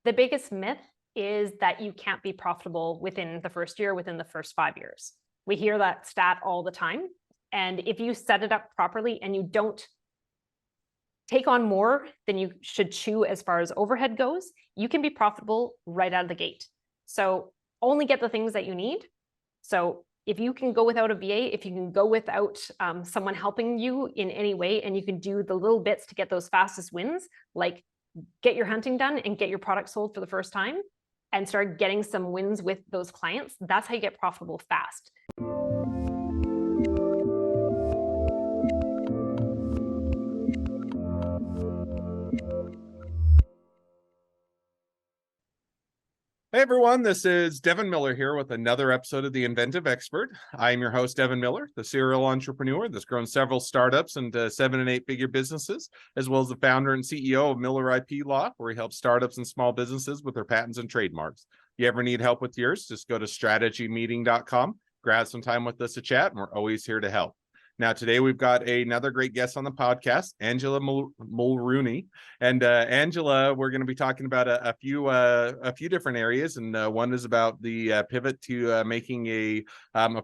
The biggest myth is that you can't be profitable within the first year, within the first 5 years. We hear that stat all the time. And if you set it up properly and you don't take on more than you should chew as far as overhead goes, you can be profitable right out of the gate. So only get the things that you need. So if you can go without a VA, if you can go without someone helping you in any way, and you can do the little bits to get those fastest wins, like get your hunting done and get your product sold for the first time and start getting some wins with those clients, that's how you get profitable fast. Hey everyone, this is Devin Miller here with another episode of The Inventive Expert. I'm your host, Devin Miller, the serial entrepreneur that's grown several startups into 7- and 8-figure businesses, as well as the founder and CEO of Miller IP Law, where he helps startups and small businesses with their patents and trademarks. If you ever need help with yours, just go to strategymeeting.com, grab some time with us to chat, and we're always here to help. Now, today we've got another great guest on the podcast, Angela Mulrooney. And Angela, we're going to be talking about a few different areas, and one is about the pivot to making a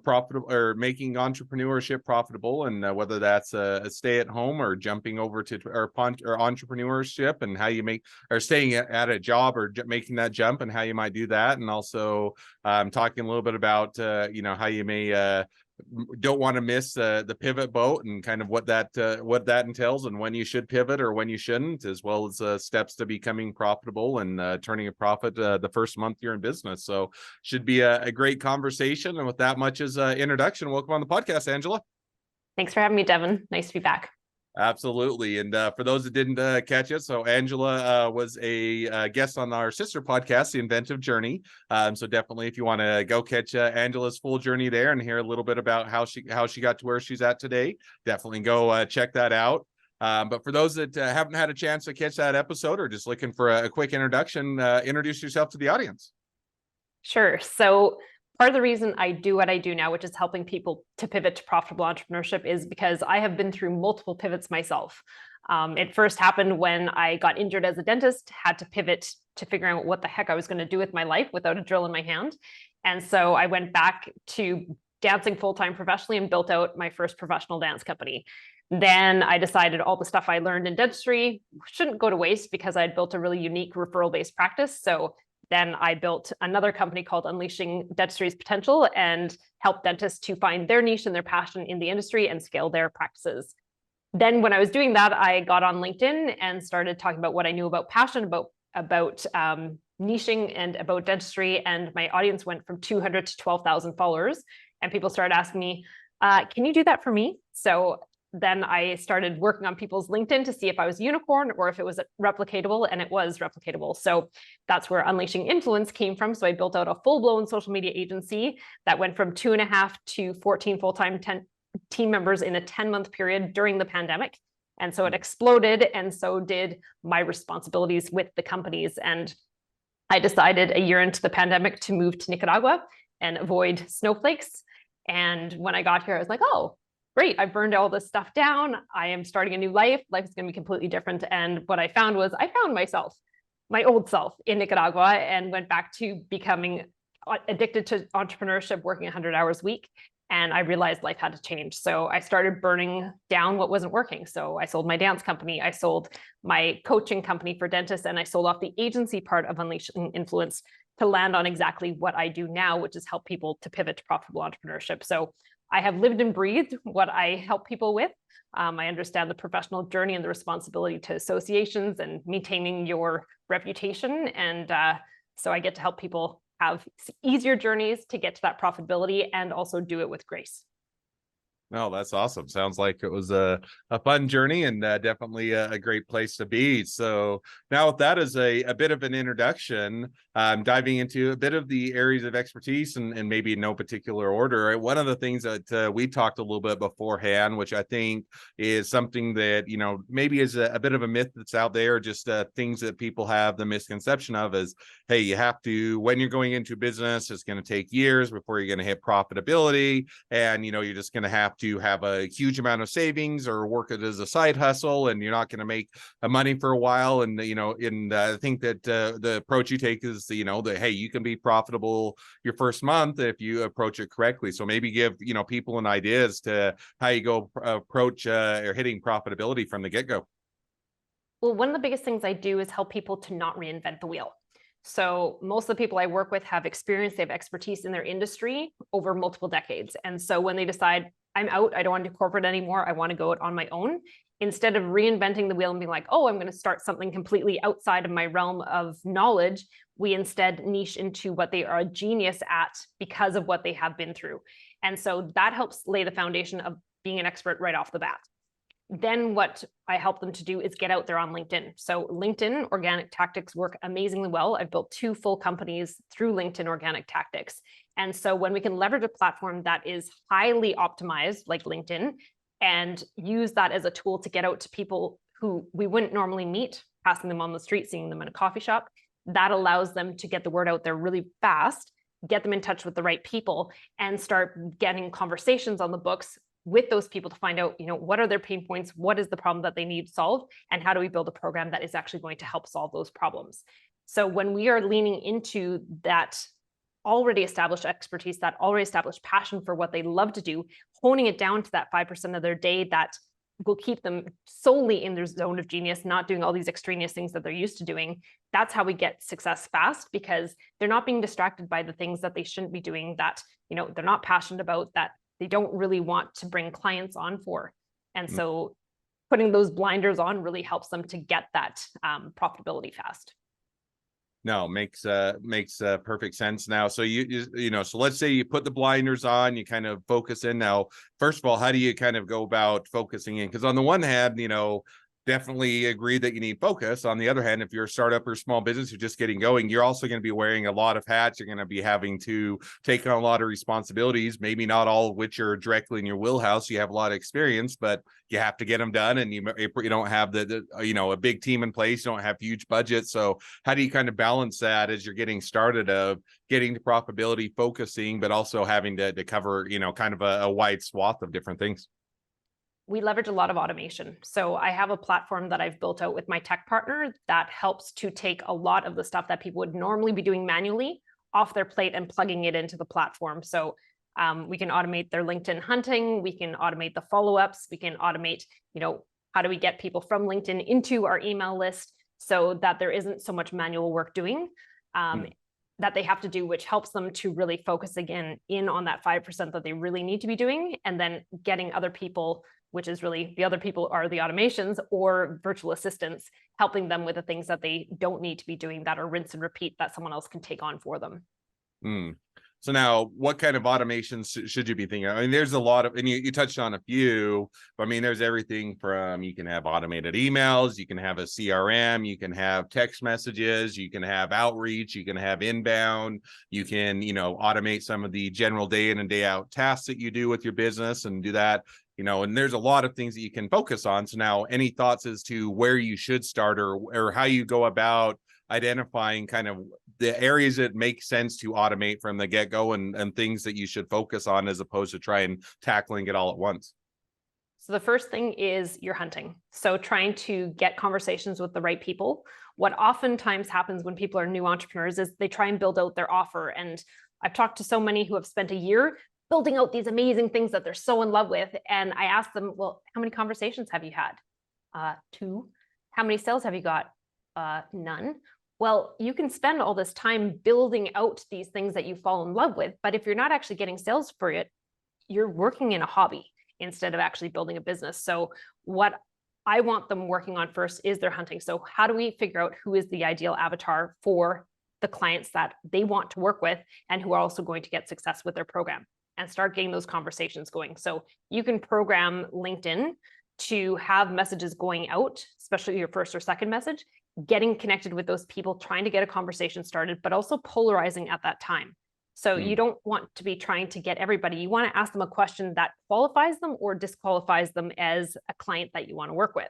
profitable, or making entrepreneurship profitable, and whether that's a stay at home or jumping over to or entrepreneurship, and how you make, or staying at a job or making that jump, and how you might do that, and also talking a little bit about how you may don't want to miss the pivot boat, and kind of what that entails, and when you should pivot or when you shouldn't, as well as steps to becoming profitable and turning a profit the first month you're in business. So should be a great conversation. And with that much as introduction, welcome on the podcast, Angela. Thanks for having me, Devin. Nice to be back. Absolutely. And for those that didn't catch it, so Angela was a guest on our sister podcast, The Inventive Journey. So definitely, if you want to go catch Angela's full journey there and hear a little bit about how she got to where she's at today, definitely go check that out. But for those that haven't had a chance to catch that episode, or just looking for a quick introduction, introduce yourself to the audience. Sure. So part of the reason I do what I do now, which is helping people to pivot to profitable entrepreneurship, is because I have been through multiple pivots myself. It first happened when I got injured as a dentist, had to pivot to figuring out what the heck I was going to do with my life without a drill in my hand. And so I went back to dancing full-time professionally and built out my first professional dance company. Then I decided all the stuff I learned in dentistry shouldn't go to waste, because I had built a really unique referral-based practice. So then I built another company called Unleashing Dentistry's Potential, and helped dentists to find their niche and their passion in the industry and scale their practices. Then when I was doing that, I got on LinkedIn and started talking about what I knew about passion, about niching and about dentistry. And my audience went from 200 to 12,000 followers. And people started asking me, can you do that for me? So then I started working on people's LinkedIn to see if I was a unicorn or if it was replicatable, and it was replicatable. So that's where Unleashing Influence came from. So I built out a full-blown social media agency that went from 2.5 to 14 full-time team members in a 10-month period during the pandemic. And so it exploded, and so did my responsibilities with the companies. And I decided a year into the pandemic to move to Nicaragua and avoid snowflakes. And when I got here, I was like, oh, great, I've burned all this stuff down. I am starting a new life. Life is going to be completely different. And what I found was I found myself, my old self in Nicaragua, and went back to becoming addicted to entrepreneurship, working 100 hours a week. And I realized life had to change. So I started burning down what wasn't working. So I sold my dance company, I sold my coaching company for dentists, and I sold off the agency part of Unleashing Influence to land on exactly what I do now, which is help people to pivot to profitable entrepreneurship. So I have lived and breathed what I help people with. I understand the professional journey and the responsibility to associations and maintaining your reputation. And so I get to help people have easier journeys to get to that profitability, and also do it with grace. No, that's awesome. Sounds like it was a fun journey, and definitely a great place to be. So now with that as a bit of an introduction, diving into a bit of the areas of expertise, and maybe in no particular order. One of the things that we talked a little bit beforehand, which I think is something that, maybe is a bit of a myth that's out there, just things that people have the misconception of, is, hey, you have to, when you're going into business, it's going to take years before you're going to hit profitability, and you're just going to have to have a huge amount of savings or work it as a side hustle, and you're not going to make money for a while. And I think that the approach you take is that hey, you can be profitable your first month if you approach it correctly. So maybe give people an idea as to how you go approach or hitting profitability from the get-go. Well, one of the biggest things I do is help people to not reinvent the wheel. So most of the people I work with have experience, they have expertise in their industry over multiple decades. And so when they decide, I'm out, I don't want to do corporate anymore, I want to go out on my own, instead of reinventing the wheel and being like, oh, I'm going to start something completely outside of my realm of knowledge, we instead niche into what they are a genius at because of what they have been through. And so that helps lay the foundation of being an expert right off the bat. Then what I help them to do is get out there on LinkedIn. So LinkedIn organic tactics work amazingly well. I've built 2 full companies through LinkedIn organic tactics. And so when we can leverage a platform that is highly optimized like LinkedIn and use that as a tool to get out to people who we wouldn't normally meet, passing them on the street, seeing them in a coffee shop, that allows them to get the word out there really fast, get them in touch with the right people, and start getting conversations on the books with those people to find out, what are their pain points, what is the problem that they need solved, and how do we build a program that is actually going to help solve those problems. So when we are leaning into that already established expertise, that already established passion for what they love to do, honing it down to that 5% of their day that will keep them solely in their zone of genius, not doing all these extraneous things that they're used to doing, that's how we get success fast, because they're not being distracted by the things that they shouldn't be doing, that they're not passionate about, that they don't really want to bring clients on for. And so putting those blinders on really helps them to get that profitability fast. No, makes perfect sense now. So so let's say you put the blinders on, you kind of focus in. Now, first of all, how do you kind of go about focusing in? Because on the one hand, definitely agree that you need focus. On the other hand, if you're a startup or small business, you're just getting going, you're also going to be wearing a lot of hats. You're going to be having to take on a lot of responsibilities, maybe not all of which are directly in your wheelhouse. You have a lot of experience, but you have to get them done. And you don't have a big team in place. You don't have huge budgets. So how do you kind of balance that as you're getting started, of getting to profitability, focusing, but also having to cover, kind of a wide swath of different things? We leverage a lot of automation. So I have a platform that I've built out with my tech partner that helps to take a lot of the stuff that people would normally be doing manually off their plate and plugging it into the platform. So we can automate their LinkedIn hunting, we can automate the follow-ups, we can automate, how do we get people from LinkedIn into our email list so that there isn't so much manual work doing that they have to do, which helps them to really focus again in on that 5% that they really need to be doing, and then getting other people, which is really the other people are the automations or virtual assistants, helping them with the things that they don't need to be doing that are rinse and repeat that someone else can take on for them. So now, what kind of automations should you be thinking of? I mean, there's a lot of, and you touched on a few, but I mean, there's everything from, you can have automated emails, you can have a CRM, you can have text messages, you can have outreach, you can have inbound, you can, automate some of the general day in and day out tasks that you do with your business and do that. And there's a lot of things that you can focus on. So now, any thoughts as to where you should start, or how you go about identifying kind of the areas that make sense to automate from the get-go, and things that you should focus on as opposed to try and tackling it all at once? So the first thing is your hunting. So trying to get conversations with the right people. What oftentimes happens when people are new entrepreneurs is they try and build out their offer. And I've talked to so many who have spent a year building out these amazing things that they're so in love with. And I ask them, well, how many conversations have you had? 2. How many sales have you got? None. Well, you can spend all this time building out these things that you fall in love with, but if you're not actually getting sales for it, you're working in a hobby instead of actually building a business. So what I want them working on first is their hunting. So how do we figure out who is the ideal avatar for the clients that they want to work with and who are also going to get success with their program, and start getting those conversations going. So you can program LinkedIn to have messages going out, especially your first or second message, getting connected with those people, trying to get a conversation started, but also polarizing at that time. So you don't want to be trying to get everybody. You want to ask them a question that qualifies them or disqualifies them as a client that you want to work with.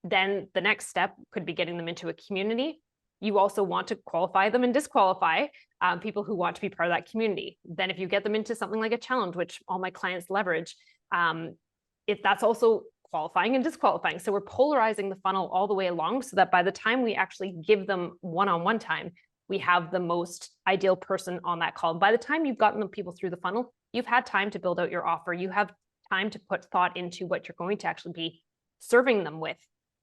Then the next step could be getting them into a community. You also want to qualify them and disqualify people who want to be part of that community. Then if you get them into something like a challenge, which all my clients leverage, If that's also qualifying and disqualifying. So we're polarizing the funnel all the way along so that by the time we actually give them one-on-one time, we have the most ideal person on that call. By the time you've gotten the people through the funnel, you've had time to build out your offer. You have time to put thought into what you're going to actually be serving them with.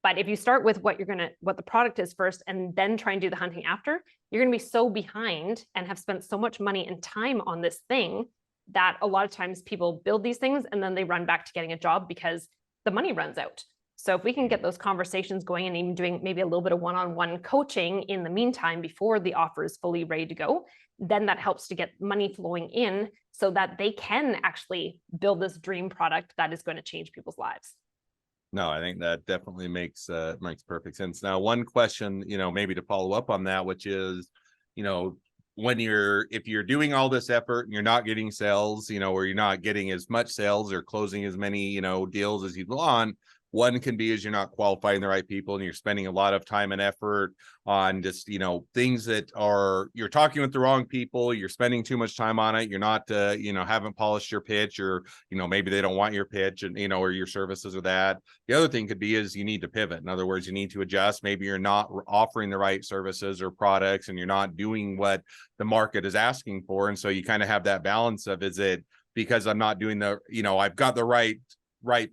But if you start with what the product is first and then try and do the hunting after, you're going to be so behind and have spent so much money and time on this thing that a lot of times people build these things and then they run back to getting a job because the money runs out. So if we can get those conversations going and even doing maybe a little bit of one-on-one coaching in the meantime before the offer is fully ready to go, then that helps to get money flowing in so that they can actually build this dream product that is going to change people's lives. No, I think that definitely makes perfect sense. Now, one question, maybe to follow up on that, which is, if you're doing all this effort and you're not getting sales, or you're not getting as much sales or closing as many, deals as you'd want, one can be is you're not qualifying the right people and you're spending a lot of time and effort on just, things that you're talking with the wrong people, you're spending too much time on it, you're not, haven't polished your pitch, or, maybe they don't want your pitch and, or your services or that. The other thing could be is you need to pivot. In other words, you need to adjust. Maybe you're not offering the right services or products and you're not doing what the market is asking for. And so you kind of have that balance of, is it because I'm not doing I've got the right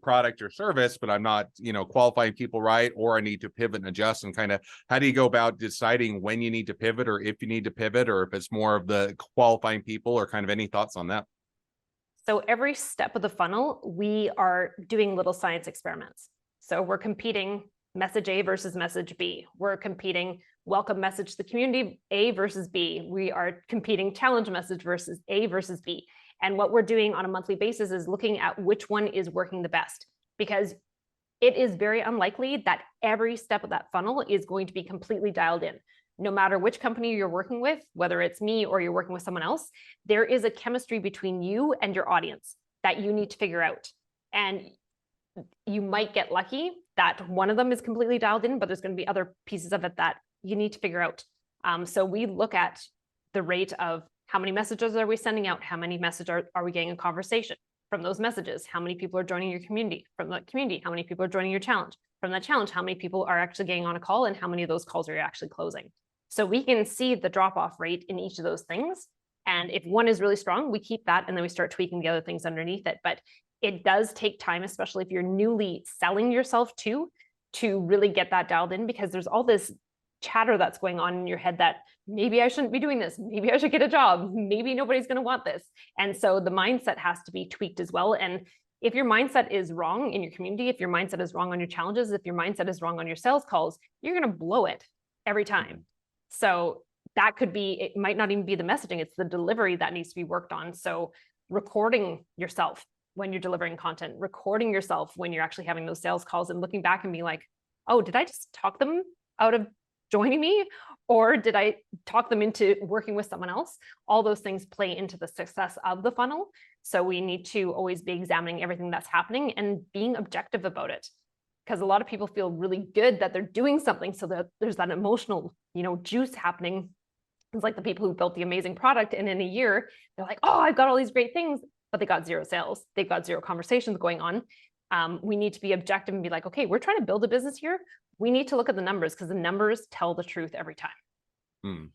product or service, but I'm not, qualifying people right, or I need to pivot and adjust? And kind of, how do you go about deciding when you need to pivot, or if you need to pivot, or if it's more of the qualifying people, or kind of any thoughts on that? So every step of the funnel, we are doing little science experiments. So we're competing message A versus message B. We're competing welcome message to the community A versus B. We are competing challenge message versus A versus B. And what we're doing on a monthly basis is looking at which one is working the best, because it is very unlikely that every step of that funnel is going to be completely dialed in. No matter which company you're working with, whether it's me or you're working with someone else, there is a chemistry between you and your audience that you need to figure out. And you might get lucky that one of them is completely dialed in, but there's going to be other pieces of it that you need to figure out. So we look at the rate of how many messages are we sending out? How many messages are we getting a conversation from those messages? How many people are joining your community? From the community, how many people are joining your challenge? From that challenge, how many people are actually getting on a call, and how many of those calls are you actually closing? So we can see the drop-off rate in each of those things. And if one is really strong, we keep that, and then we start tweaking the other things underneath it. But it does take time, especially if you're newly selling yourself to really get that dialed in, because there's all this chatter that's going on in your head that maybe I shouldn't be doing this. Maybe I should get a job. Maybe nobody's going to want this. And so the mindset has to be tweaked as well. And if your mindset is wrong in your community, if your mindset is wrong on your challenges, if your mindset is wrong on your sales calls, you're going to blow it every time. So that could be, it might not even be the messaging, it's the delivery that needs to be worked on. So recording yourself when you're delivering content, recording yourself when you're actually having those sales calls, and looking back and be like, oh, did I just talk them out of joining me? Or did I talk them into working with someone else? All those things play into the success of the funnel. So we need to always be examining everything that's happening and being objective about it. Because a lot of people feel really good that they're doing something, so that there's that emotional, juice happening. It's like the people who built the amazing product, and in a year, they're like, oh, I've got all these great things, but they got zero sales. They've got zero conversations going on. We need to be objective and be like, okay, we're trying to build a business here. We need to look at the numbers, because the numbers tell the truth every time.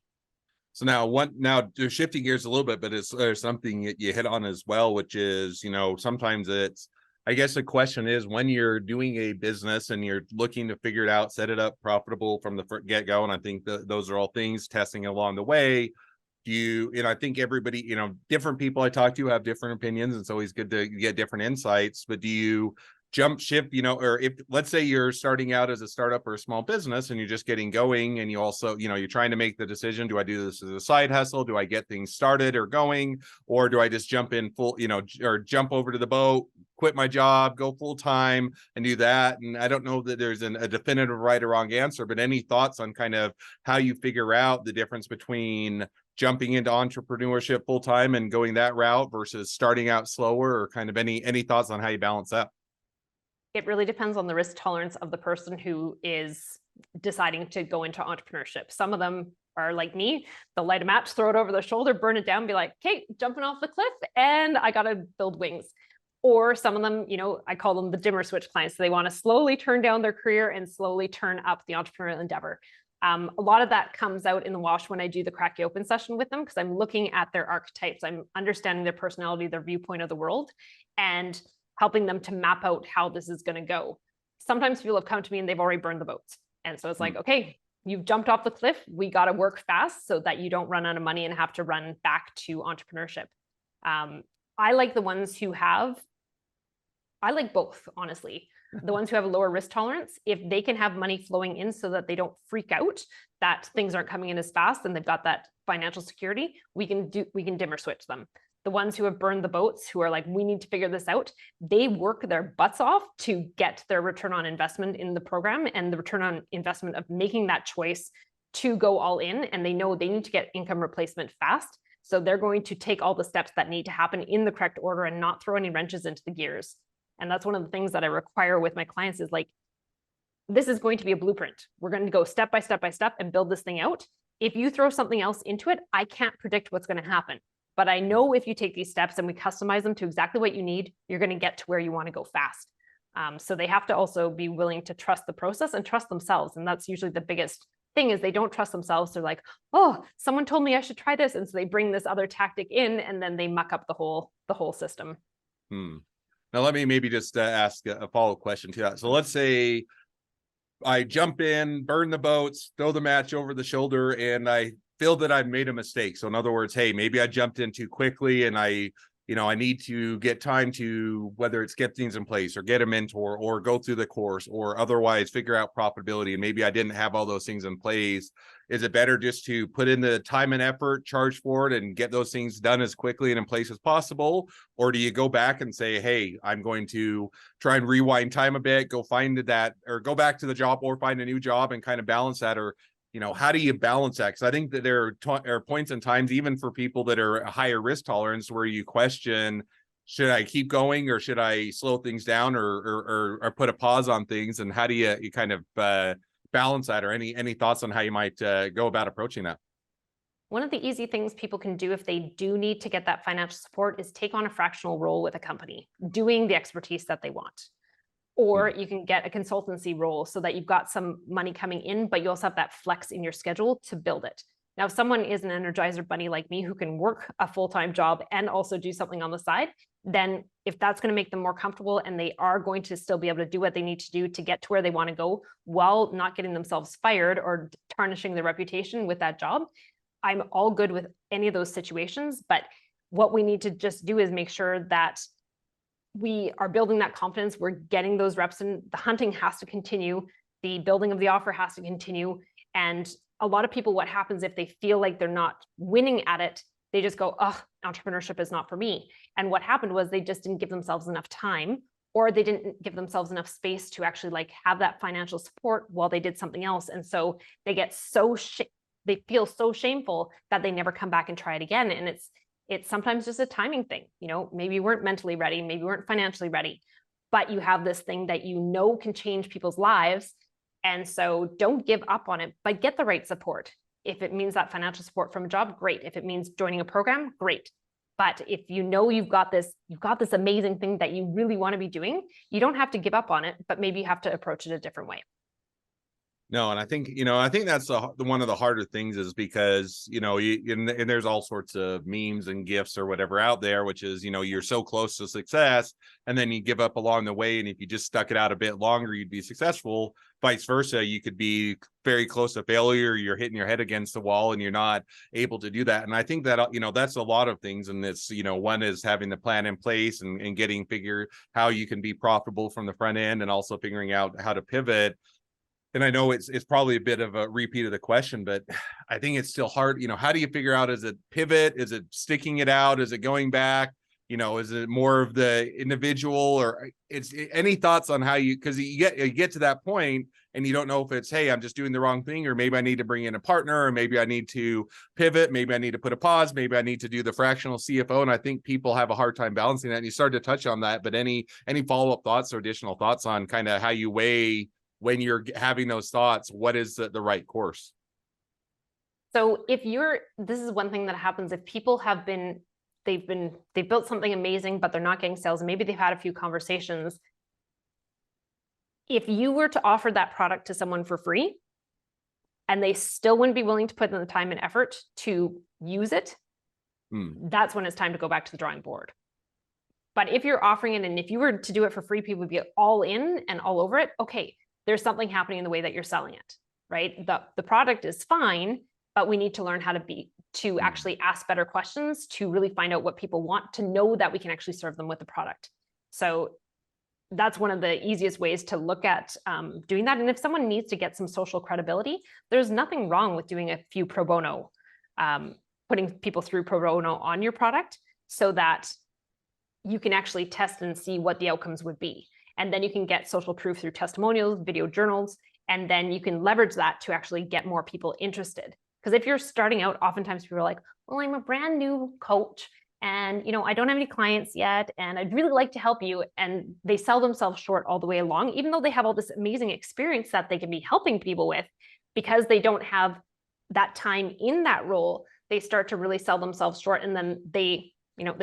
So now shifting gears a little bit, but there's something that you hit on as well, which is, sometimes I guess the question is, when you're doing a business and you're looking to figure it out, set it up profitable from the get-go, and I think those are all things, testing along the way. I think everybody, different people I talk to have different opinions. It's always good to get different insights, but do you jump ship, or if, let's say you're starting out as a startup or a small business and you're just getting going, and you also, you're trying to make the decision, do I do this as a side hustle? Do I get things started or going? Or do I just jump in full, or jump over to the boat, quit my job, go full time and do that? And I don't know that there's a definitive right or wrong answer, but any thoughts on kind of how you figure out the difference between jumping into entrepreneurship full time and going that route versus starting out slower, or kind of any thoughts on how you balance that? It really depends on the risk tolerance of the person who is deciding to go into entrepreneurship. Some of them are like me, they'll light a match, throw it over their shoulder, burn it down, be like, okay, jumping off the cliff, and I got to build wings. Or some of them, I call them the dimmer switch clients. So they want to slowly turn down their career and slowly turn up the entrepreneurial endeavor. A lot of that comes out in the wash when I do the crack you open session with them, because I'm looking at their archetypes. I'm understanding their personality, their viewpoint of the world, and helping them to map out how this is going to go. Sometimes people have come to me and they've already burned the boats. And so it's like, okay, you've jumped off the cliff. We got to work fast so that you don't run out of money and have to run back to entrepreneurship. I like the ones who I like both, honestly. The ones who have a lower risk tolerance, if they can have money flowing in so that they don't freak out that things aren't coming in as fast and they've got that financial security, we can dimmer switch them. The ones who have burned the boats, who are like, we need to figure this out, they work their butts off to get their return on investment in the program and the return on investment of making that choice to go all in. And they know they need to get income replacement fast. So they're going to take all the steps that need to happen in the correct order and not throw any wrenches into the gears. And that's one of the things that I require with my clients is like, this is going to be a blueprint. We're going to go step by step by step and build this thing out. If you throw something else into it, I can't predict what's going to happen. But I know if you take these steps and we customize them to exactly what you need, you're going to get to where you want to go fast. So they have to also be willing to trust the process and trust themselves. And that's usually the biggest thing, is they don't trust themselves. They're like, oh, someone told me I should try this. And so they bring this other tactic in and then they muck up the whole system. Now, let me maybe just ask a follow-up question to that. So let's say I jump in, burn the boats, throw the match over the shoulder, and I feel that I've made a mistake. So in other words, hey, maybe I jumped in too quickly and I need to get time to, whether it's get things in place or get a mentor or go through the course or otherwise figure out profitability. And maybe I didn't have all those things in place. Is it better just to put in the time and effort, charge for it, and get those things done as quickly and in place as possible? Or do you go back and say, hey, I'm going to try and rewind time a bit, go find that, or go back to the job or find a new job and kind of balance that? Or how do you balance that? Because I think that there are points and times, even for people that are a higher risk tolerance, where you question, should I keep going or should I slow things down or put a pause on things? And how do you kind of balance that? Or any thoughts on how you might go about approaching that? One of the easy things people can do if they do need to get that financial support is take on a fractional role with a company, doing the expertise that they want. Or you can get a consultancy role so that you've got some money coming in, but you also have that flex in your schedule to build it. Now, if someone is an Energizer bunny like me who can work a full-time job and also do something on the side, then if that's going to make them more comfortable and they are going to still be able to do what they need to do to get to where they want to go while not getting themselves fired or tarnishing their reputation with that job, I'm all good with any of those situations. But what we need to just do is make sure that we are building that confidence. We're getting those reps in. The hunting has to continue. The building of the offer has to continue. And a lot of people, what happens if they feel like they're not winning at it, they just go, oh, entrepreneurship is not for me. And what happened was they just didn't give themselves enough time, or they didn't give themselves enough space to actually like have that financial support while they did something else. And so they get they feel so shameful that they never come back and try it again. And it's sometimes just a timing thing. Maybe you weren't mentally ready, maybe you weren't financially ready, but you have this thing that can change people's lives. And so don't give up on it, but get the right support. If it means that financial support from a job, great. If it means joining a program, great. But if you've got this amazing thing that you really want to be doing, you don't have to give up on it, but maybe you have to approach it a different way. No, and I think that's one of the harder things, is because and there's all sorts of memes and gifs or whatever out there, which is you're so close to success and then you give up along the way, and if you just stuck it out a bit longer, you'd be successful. Vice versa, you could be very close to failure, you're hitting your head against the wall and you're not able to do that. And I think that that's a lot of things, and it's one is having the plan in place and figure how you can be profitable from the front end, and also figuring out how to pivot. And I know it's probably a bit of a repeat of the question, but I think it's still hard. How do you figure out, is it pivot? Is it sticking it out? Is it going back? Is it more of the individual, or it's any thoughts on how because you get to that point and you don't know if it's, hey, I'm just doing the wrong thing, or maybe I need to bring in a partner, or maybe I need to pivot. Maybe I need to put a pause. Maybe I need to do the fractional CFO. And I think people have a hard time balancing that. And you started to touch on that, but any follow-up thoughts or additional thoughts on kind of how you weigh, when you're having those thoughts, what is the right course? So this is one thing that happens if people they've built something amazing, but they're not getting sales, and maybe they've had a few conversations. If you were to offer that product to someone for free and they still wouldn't be willing to put in the time and effort to use it, that's when it's time to go back to the drawing board. But if you're offering it, and if you were to do it for free, people would be all in and all over it. Okay, there's something happening in the way that you're selling it, right? The product is fine, but we need to learn how to actually ask better questions, to really find out what people want, to know that we can actually serve them with the product. So that's one of the easiest ways to look at doing that. And if someone needs to get some social credibility, there's nothing wrong with doing a few pro bono, putting people through pro bono on your product so that you can actually test and see what the outcomes would be. And then you can get social proof through testimonials, video journals, and then you can leverage that to actually get more people interested. Because if you're starting out, oftentimes people are like, well, I'm a brand new coach, and I don't have any clients yet, and I'd really like to help you. And they sell themselves short all the way along, even though they have all this amazing experience that they can be helping people with. Because they don't have that time in that role, they start to really sell themselves short, and then they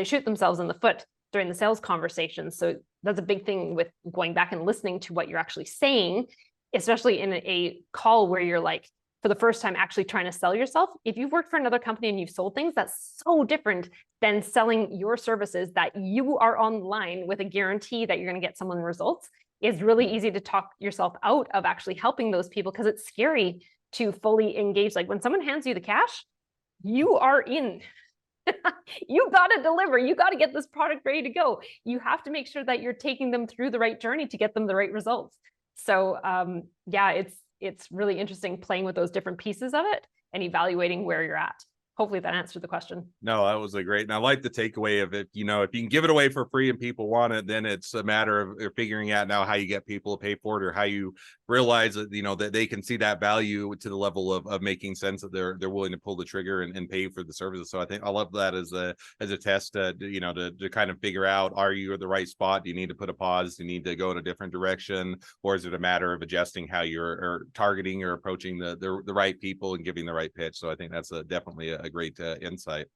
shoot themselves in the foot during the sales conversation. So that's a big thing with going back and listening to what you're actually saying, especially in a call where you're like, for the first time, actually trying to sell yourself. If you've worked for another company and you've sold things, that's so different than selling your services that you are online with a guarantee that you're going to get someone results. It's really easy to talk yourself out of actually helping those people, because it's scary to fully engage. Like when someone hands you the cash, you are in. You got to deliver. You got to get this product ready to go. You have to make sure that you're taking them through the right journey to get them the right results. So yeah, it's really interesting playing with those different pieces of it and evaluating where you're at. Hopefully that answered the question. No, that was a great, and I like the takeaway of it. If you can give it away for free and people want it, then it's a matter of figuring out now how you get people to pay for it, or how you realize that, that they can see that value to the level of making sense, that they're willing to pull the trigger and pay for the services. So I think I love that as a test, to kind of figure out, are you at the right spot? Do you need to put a pause? Do you need to go in a different direction? Or is it a matter of adjusting how you're targeting or approaching the right people and giving the right pitch? So I think that's definitely a great insight.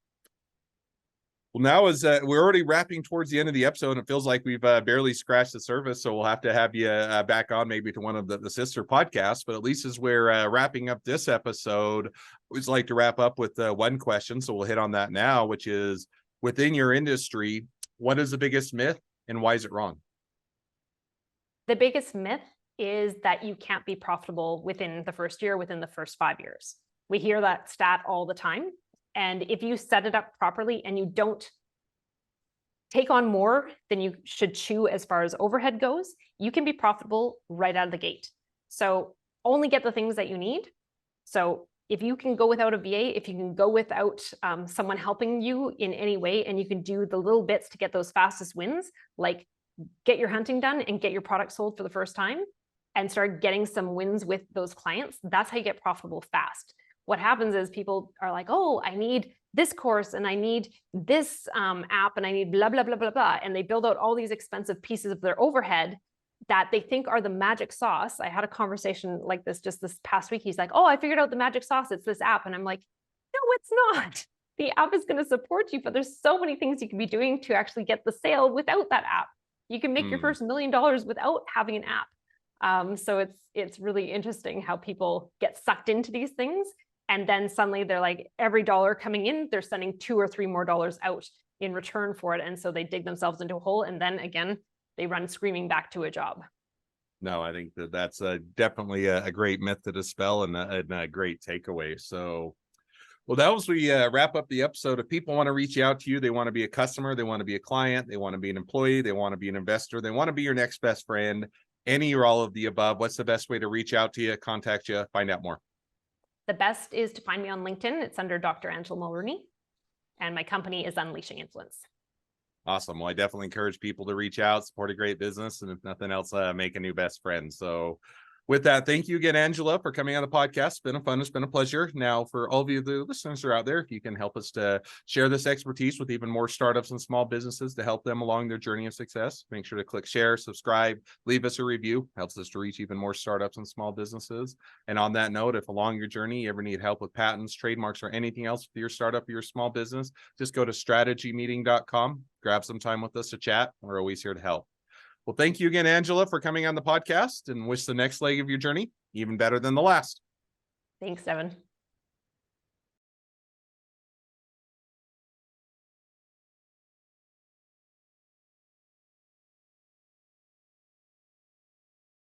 Well, now as we're already wrapping towards the end of the episode, and it feels like we've barely scratched the surface, so we'll have to have you back on maybe to one of the sister podcasts. But at least as we're wrapping up this episode, I always like to wrap up with one question, so we'll hit on that now, which is, within your industry, what is the biggest myth and why is it wrong? The biggest myth is that you can't be profitable within the first year, within the first 5 years. We hear that stat all the time. And if you set it up properly and you don't take on more than you should chew as far as overhead goes, you can be profitable right out of the gate. So only get the things that you need. So if you can go without a VA, if you can go without someone helping you in any way, and you can do the little bits to get those fastest wins, like get your hunting done and get your product sold for the first time and start getting some wins with those clients, that's how you get profitable fast. What happens is people are like, oh, I need this course and I need this app and I need blah, blah, blah, blah, blah. And they build out all these expensive pieces of their overhead that they think are the magic sauce. I had a conversation like this just this past week. He's like, oh, I figured out the magic sauce. It's this app. And I'm like, no, it's not. The app is going to support you, but there's so many things you can be doing to actually get the sale without that app. You can make your first $1 million without having an app. So it's really interesting how people get sucked into these things. And then suddenly they're like, every dollar coming in, they're sending $2 or $3 more out in return for it. And so they dig themselves into a hole. And then again, they run screaming back to a job. No, I think that's definitely a great myth to dispel and a great takeaway. So, well, that was, we wrap up the episode. If people want to reach out to you, they want to be a customer, they want to be a client, they want to be an employee, they want to be an investor, they want to be your next best friend, any or all of the above, what's the best way to reach out to you, contact you, find out more? The best is to find me on LinkedIn. It's under Dr. Mulrooney, and my company is Unleashing Influence. Awesome. Well, I definitely encourage people to reach out, support a great business, and if nothing else, make a new best friend. So, With that, thank you again, Angela, for coming on the podcast. It's been a pleasure. Now, for all of you, the listeners who are out there, if you can help us to share this expertise with even more startups and small businesses to help them along their journey of success, make sure to click share, subscribe, leave us a review. Helps us to reach even more startups and small businesses. And on that note, if along your journey you ever need help with patents, trademarks, or anything else with your startup or your small business, just go to strategymeeting.com, grab some time with us to chat. We're always here to help. Well, thank you again, Angela, for coming on the podcast, and wish the next leg of your journey even better than the last. Thanks, Devin.